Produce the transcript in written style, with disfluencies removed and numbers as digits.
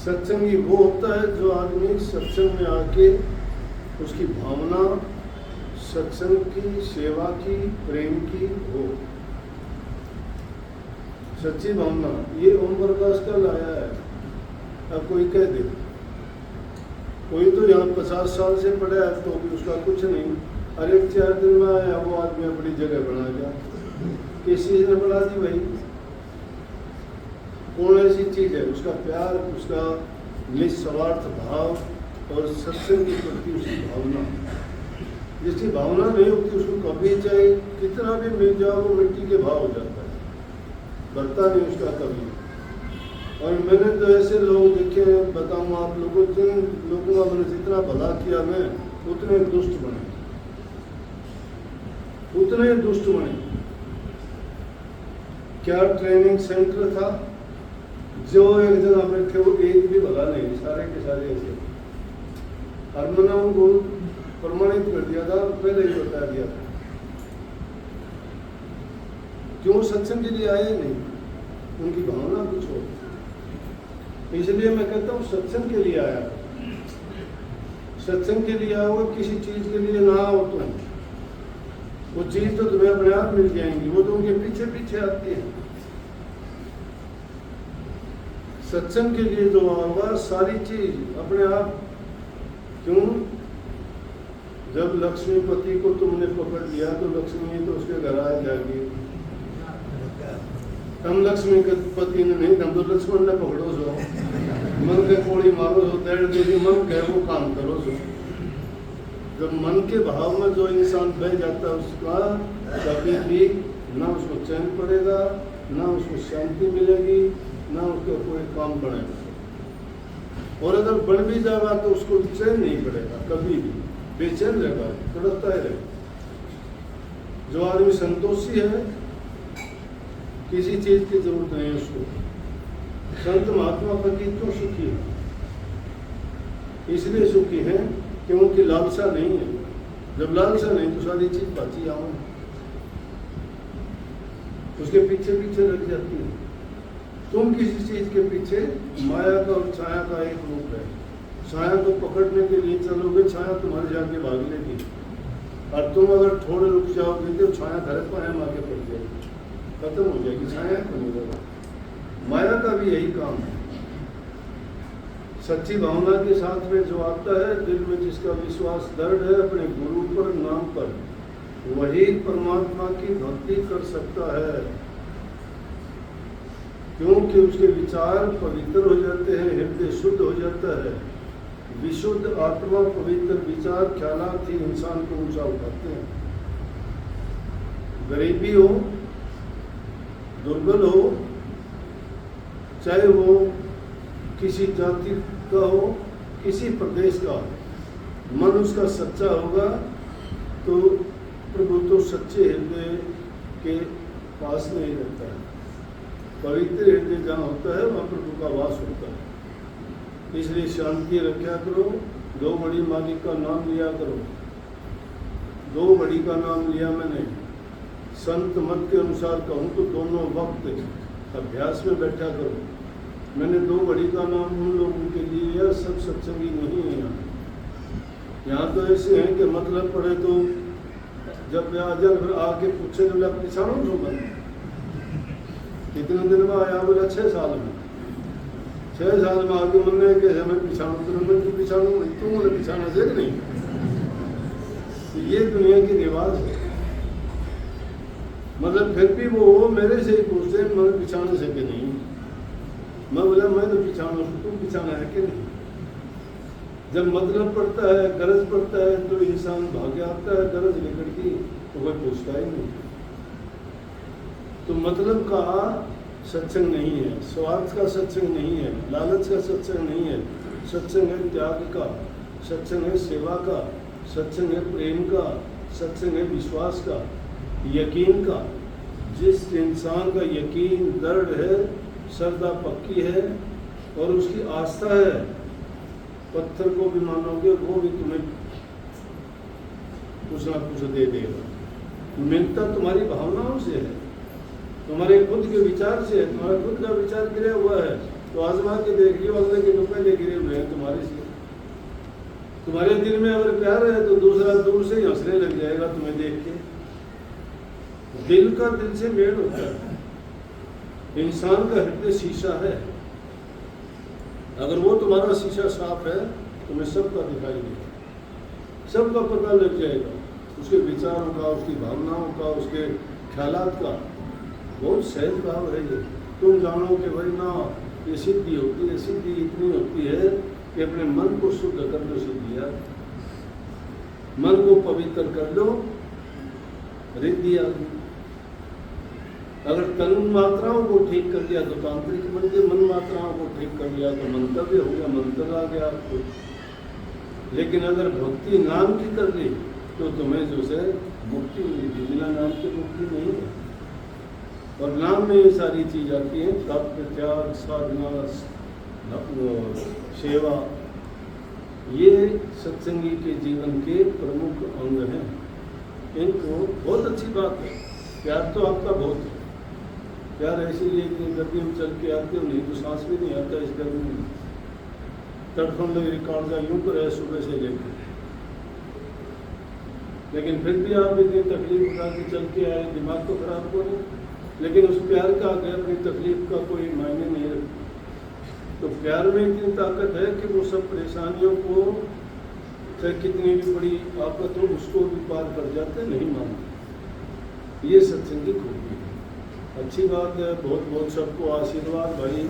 सत्संगी वो होता है जो आदमी सत्संग में आके उसकी भावना सत्संग की, सेवा की, प्रेम की हो, सच्ची भावना। ये ओम प्रकाश का लाया है। अब कोई कह दे, कोई तो यहाँ 50 साल से पढ़ा है तो भी उसका कुछ नहीं, अरे 4 दिन में आया वो आदमी अपनी जगह बना गया। किस चीज ने बना दी भाई? कौन ऐसी चीज है? उसका प्यार, उसका निस्वार्थ भाव और सत्संग के प्रति उसकी भावना। जिसकी भावना नहीं होती उसको कभी चाहे कितना भी मिल जाओ वो मिट्टी के भाव हो जाता है, बढ़ता नहीं उसका कभी। और मैंने तो ऐसे लोग देखे हैं, बताऊँ आप लोगों, जिन लोगों का मैंने जितना भला किया मैं, उतने दुष्ट बने, उतने दुष्ट बने। क्या ट्रेनिंग सेंटर था, जो एक जगह बैठे वो एक भी भला नहीं, सारे के सारे ऐसे। और मैंने उनको प्रमाणित कर दिया था, पहले ही बता दिया था। क्यों? सत्संग के लिए आए नहीं, उनकी भावना कुछ हो। इसलिए मैं कहता हूँ सत्संग के लिए आया, सत्संग के लिए आओ, किसी चीज के लिए ना आओ तुम। वो चीज तो तुम्हें अपने आप मिल जाएंगी, वो तो उनके पीछे पीछे आती है। सत्संग के लिए जो होगा सारी चीज अपने आप। क्यों? जब लक्ष्मीपति को तुमने पकड़ लिया तो लक्ष्मी तो उसके घर आ जाएगी। हम लक्ष्मीपति ने नहीं, हम तो लक्ष्मण ने पकड़ो सो, मन के कोड़ी मारो सो, तैर दे मन कहे वो काम करो सो। जब मन के भाव में जो इंसान बह जाता है उसका कभी भी ना उसको चैन पड़ेगा, ना उसको शांति मिलेगी, ना उसको कोई काम बनेगा। और अगर बन भी जाएगा तो उसको चैन नहीं पड़ेगा, कभी भी बेचैन रहेगा, तड़पता ही रहेगा। जो आदमी संतोषी है, किसी चीज की जरूरत नहीं है उसको। संत महात्मा पति क्यों सुखी है? इसलिए सुखी है क्योंकि लालसा नहीं है। जब लालसा नहीं तो सारी चीज बाची आम उसके पीछे पीछे लग जाती है। तुम किसी चीज के पीछे, माया का और छाया का एक रूप है। छाया को पकड़ने के लिए चलोगे, छाया तुम्हारे जाके भाग लेगी। और तुम अगर थोड़े रुक जाओगे तो छाया घर पर आगे पड़ जाएगी, खत्म हो जाएगी, छाया को नहीं रहेगा। माया का भी यही काम है। सच्ची भावना के साथ में जो आता है, दिल में जिसका विश्वास दृढ़ है अपने गुरु पर, नाम पर, वही परमात्मा की भक्ति कर सकता है। क्योंकि उसके विचार पवित्र हो जाते हैं, हृदय शुद्ध हो जाता है। विशुद्ध आत्मा, पवित्र विचार, ख्यालात ही इंसान को ऊंचा उठाते हैं। गरीबी हो, दुर्बल हो, चाहे वो किसी जाति का हो, किसी प्रदेश का, मन उसका सच्चा होगा तो प्रभु तो सच्चे हृदय के पास नहीं रहता है। पवित्र हृदय जहाँ होता है वहाँ प्रभु का वास होता है। इसलिए शांति रखा करो, दो बड़ी मालिक का नाम लिया करो। दो बड़ी का नाम लिया मैंने। संत मत के अनुसार कहूँ तो दोनों वक्त अभ्यास में बैठा करो। मैंने दो बड़ी का नाम उन लोगों के लिए लिया, सब सत्संगी नहीं है यहाँ। यहाँ तो ऐसे हैं कि मतलब पड़े तो जब फिर आके पूछे तो मैं पिछाड़ू दूंगा। कितने दिन में आया? बोला 6 साल में। 6 साल में आगे मन के हमें पिछाड़ू तो मैं पिछाड़ू, तुम मुझे पिछाना से नहीं। तो ये दुनिया की रिवाज है। मतलब फिर भी वो मेरे से ही पूछते हैं मैं पिछाने से कि नहीं। मैं बोला मैं तो पिछाना, तुम पिछाना है कि नहीं। जब मतलब पड़ता है, गरज पड़ता है तो इंसान भागे आता है, गरज लेकर की तो कोई पूछता ही नहीं। तो मतलब का सत्संग नहीं है, स्वार्थ का सत्संग नहीं है, लालच का सत्संग नहीं है। सत्संग है त्याग का, सत्संग है सेवा का, सत्संग है प्रेम का, सत्संग है विश्वास का, यकीन का। जिस इंसान का यकीन दृढ़ है, श्रद्धा पक्की है और उसकी आस्था है, पत्थर को भी मानोगे वो भी तुम्हें कुछ ना कुछ दे देगा। मिलता तुम्हारी भावनाओं से है, तुम्हारे खुद के विचार से है। तुम्हारा खुद का विचार गिरा हुआ है, तो आजमा के देख लियो, अगले के तो पहले गिरे हुए हैं तुम्हारे से। तुम्हारे दिल में अगर प्यार है तो दूसरा दूर से ही हंसने लग जाएगा तुम्हें देख के। दिल का दिल से मेल होता है। इंसान का हृदय शीशा है, अगर वो तुम्हारा शीशा साफ है तुम्हें सबका दिखाई देगा, सबका पता लग जाएगा, उसके विचारों का, उसकी भावनाओं का, उसके ख्यालात का। बहुत सहज भाव है ये। तुम जानो कि भाई ना ये सिद्धि होती है, सिद्धि इतनी होती है कि अपने मन को शुद्ध कर लो, सिद्धिया मन को पवित्र कर लो, रिद्धि आ गई। अगर तन मात्राओं को ठीक कर दिया तो तांत्रिक बन गए, मन मात्राओं को ठीक कर लिया तो मंतव्य हो गया, मंत्र आ गया आपको। लेकिन अगर भक्ति नाम की कर ली तो तुम्हें जो से मुक्ति मिलेगी, बिना नाम की मुक्ति नहीं है। और नाम में ये सारी चीज आती हैं, तप, त्याग, साधना, सेवा, ये सत्संगी के जीवन के प्रमुख अंग हैं। इनको बहुत अच्छी बात है, प्यार तो आपका बहुत है। प्यार ऐसी इतनी गर्मी में चल के आते हो, नहीं तो सांस भी नहीं आता इस गर्मी में। तड़फन लग रिकॉर्ड का यूं कर है सुबह से लेकर, लेकिन फिर भी आप इतनी तकलीफ उठा के चल के आए, दिमाग तो खराब हो रहे, लेकिन उस प्यार का आगे अपनी तकलीफ का कोई मायने नहीं रखता। तो प्यार में इतनी ताकत है कि वो सब परेशानियों को, चाहे कितनी भी बड़ी आफत हो, उसको भी पार कर जाते, नहीं मानते। ये सत्संग की खूबी है। अच्छी बात है, बहुत बहुत सबको आशीर्वाद भाई।